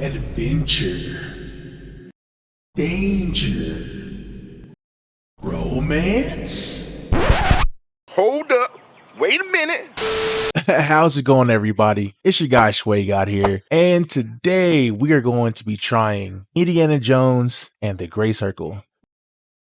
adventure, danger, romance. Hold up. Wait a minute. How's it going, everybody? It's your guy Schway here, and today we are going to be trying Indiana Jones and the Great Circle.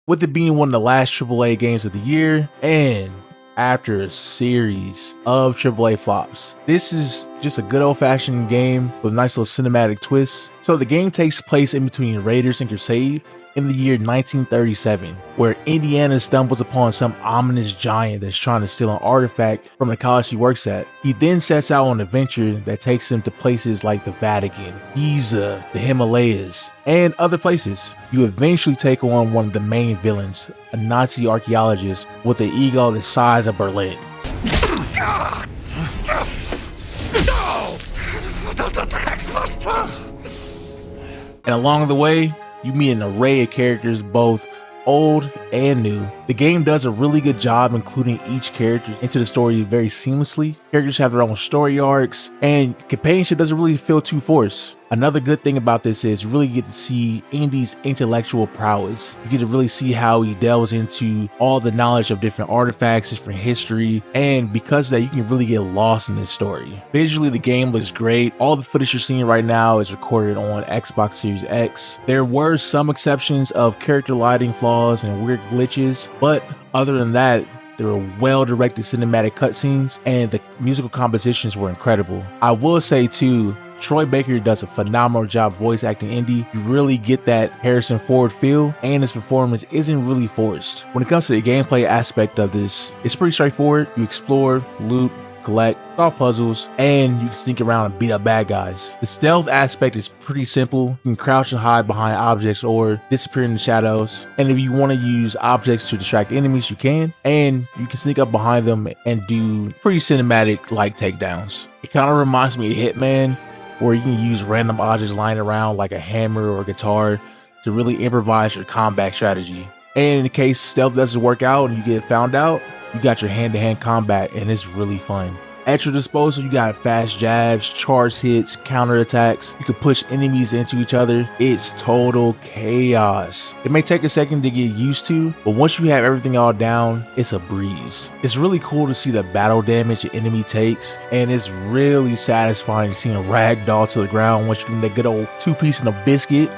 With it being one of the last AAA games of the year, and after a series of AAA flops, this is just a good old-fashioned game with a nice little cinematic twist. So the game takes place in between Raiders and Crusade in the year 1937, where Indiana stumbles upon some ominous giant that's trying to steal an artifact from the college he works at. He then sets out on an adventure that takes him to places like the Vatican, Giza, the Himalayas, and other places. You eventually take on one of the main villains, a Nazi archaeologist with an ego the size of Berlin. And along the way, you meet an array of characters, both old and new. The game does a really good job including each character into the story very seamlessly. Characters have their own story arcs, and companionship doesn't really feel too forced. Another good thing about this is you really get to see Indy's intellectual prowess. You get to really see how he delves into all the knowledge of different artifacts, different history, and because of that, you can really get lost in this story. Visually, the game looks great. All the footage you're seeing right now is recorded on Xbox Series X. There were some exceptions of character lighting flaws and weird glitches, but other than that, there were well-directed cinematic cutscenes, and the musical compositions were incredible. I will say too, Troy Baker does a phenomenal job voice acting Indy. You really get that Harrison Ford feel, and his performance isn't really forced. When it comes to the gameplay aspect of this, it's pretty straightforward. You explore, loot, collect, solve puzzles, and you can sneak around and beat up bad guys. The stealth aspect is pretty simple. You can crouch and hide behind objects or disappear in the shadows. And if you want to use objects to distract enemies, you can. And you can sneak up behind them and do pretty cinematic like takedowns. It kind of reminds me of Hitman, where you can use random objects lying around like a hammer or a guitar to really improvise your combat strategy. And in the case stealth doesn't work out and you get found out, you got your hand-to-hand combat, and it's really fun. At your disposal, you got fast jabs, charge hits, counter attacks. You can push enemies into each other. It's total chaos. It may take a second to get used to, but once you have everything all down, it's a breeze. It's really cool to see the battle damage an enemy takes, and it's really satisfying seeing a ragdoll to the ground once you can that good old two-piece in a biscuit.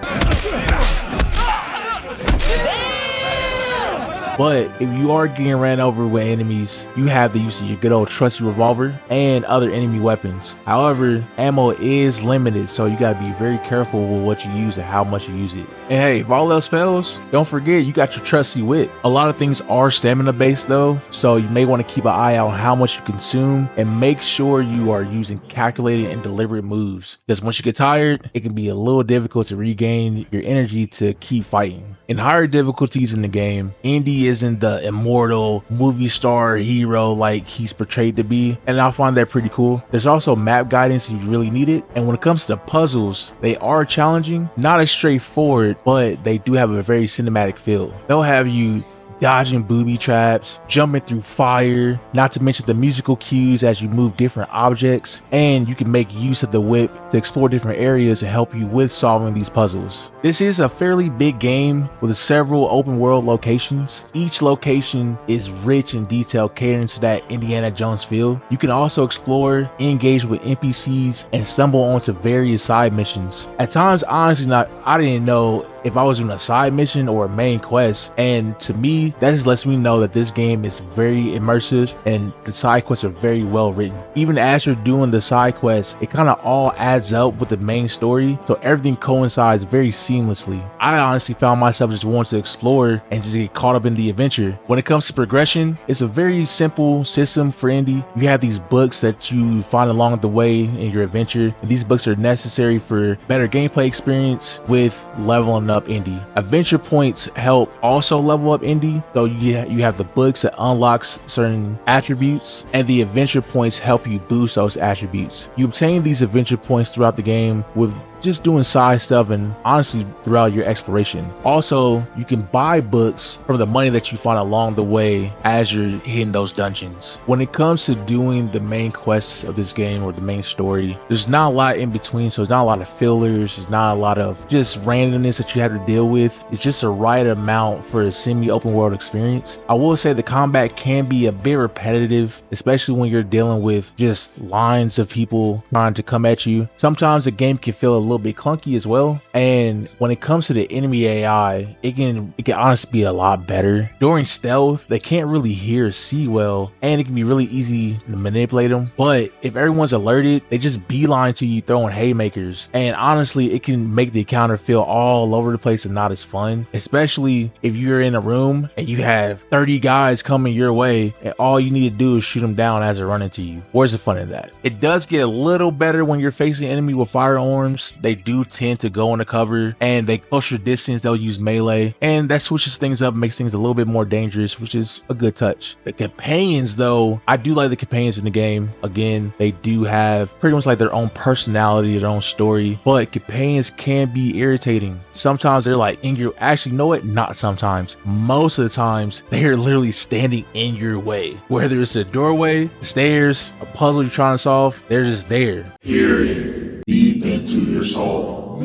But if you are getting ran over with enemies, you have the use of your good old trusty revolver and other enemy weapons. However, ammo is limited, so you gotta be very careful with what you use and how much you use it. And hey, if all else fails, don't forget you got your trusty wit. A lot of things are stamina based though, so you may want to keep an eye out on how much you consume and make sure you are using calculated and deliberate moves, because once you get tired, it can be a little difficult to regain your energy to keep fighting. In higher difficulties in the game, Indy isn't the immortal movie star hero like he's portrayed to be, and I find that pretty cool. There's also map guidance if you really need it, and when it comes to puzzles, they are challenging, not as straightforward, but they do have a very cinematic feel. They'll have you dodging booby traps, jumping through fire, not to mention the musical cues as you move different objects, and you can make use of the whip to explore different areas and help you with solving these puzzles. This is a fairly big game with several open world locations. Each location is rich in detail, catering to that Indiana Jones feel. You can also explore, engage with NPCs, and stumble onto various side missions. At times, honestly, I didn't know if I was doing a side mission or a main quest, and to me, that just lets me know that this game is very immersive and the side quests are very well written. Even as you're doing the side quests, it kind of all adds up with the main story, so everything coincides very seamlessly. I honestly found myself just wanting to explore and just get caught up in the adventure. When it comes to progression, it's a very simple system for Indy. You have these books that you find along the way in your adventure, and these books are necessary for better gameplay experience with leveling up Indy. Adventure points help also level up Indy, though you have the books that unlocks certain attributes, and the adventure points help you boost those attributes. You obtain these adventure points throughout the game with just doing side stuff and honestly throughout your exploration. Also, you can buy books from the money that you find along the way as you're hitting those dungeons. When it comes to doing the main quests of this game or the main story, there's not a lot in between, so there's not a lot of fillers, there's not a lot of just randomness that you have to deal with. It's just the right amount for a semi-open world experience. I will say the combat can be a bit repetitive, especially when you're dealing with just lines of people trying to come at you. Sometimes the game can feel a little bit clunky as well, and when it comes to the enemy AI, it can honestly be a lot better. During stealth, they can't really hear or see well, and it can be really easy to manipulate them, but if everyone's alerted, they just beeline to you throwing haymakers, and honestly it can make the encounter feel all over the place and not as fun, especially if you're in a room and you have 30 guys coming your way and all you need to do is shoot them down as they're running to you. Where's the fun in that? It does get a little better when you're facing an enemy with firearms. They do tend to go into cover, and they closer distance they'll use melee, and that switches things up, makes things a little bit more dangerous, which is a good touch. The companions though, I do like the companions in the game. Again, they do have pretty much like their own personality, their own story, but companions can be irritating. Sometimes they're like in your, actually know it, not sometimes, most of the times they're literally standing in your way, whether it's a doorway, stairs, a puzzle you're trying to solve, they're just there. Peering deep into your soul.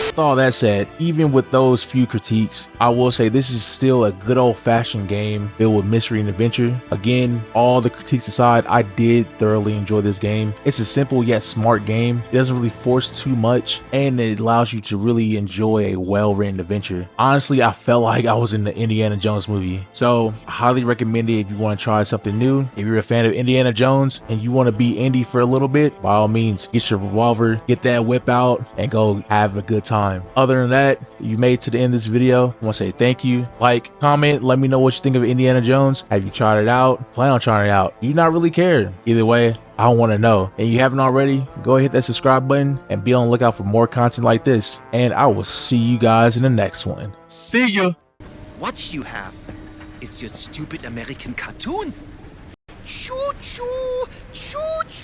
With all that said, even with those few critiques, I will say this is still a good old-fashioned game filled with mystery and adventure. Again, all the critiques aside, I did thoroughly enjoy this game. It's a simple yet smart game. It doesn't really force too much, and it allows you to really enjoy a well-written adventure. Honestly, I felt like I was in the Indiana Jones movie, so I highly recommend it if you want to try something new. If you're a fan of Indiana Jones and you want to be Indy for a little bit, by all means, get your revolver, get that whip out, and go have a good time. Other than that, you made it to the end of this video. I want to say thank you. Like, comment, let me know what you think of Indiana Jones. Have you tried it out? Plan on trying it out? Do you not really care? Either way, I want to know. And you haven't already, go ahead, hit that subscribe button and be on the lookout for more content like this. And I will see you guys in the next one. See ya. What you have is your stupid American cartoons. Choo choo, choo choo.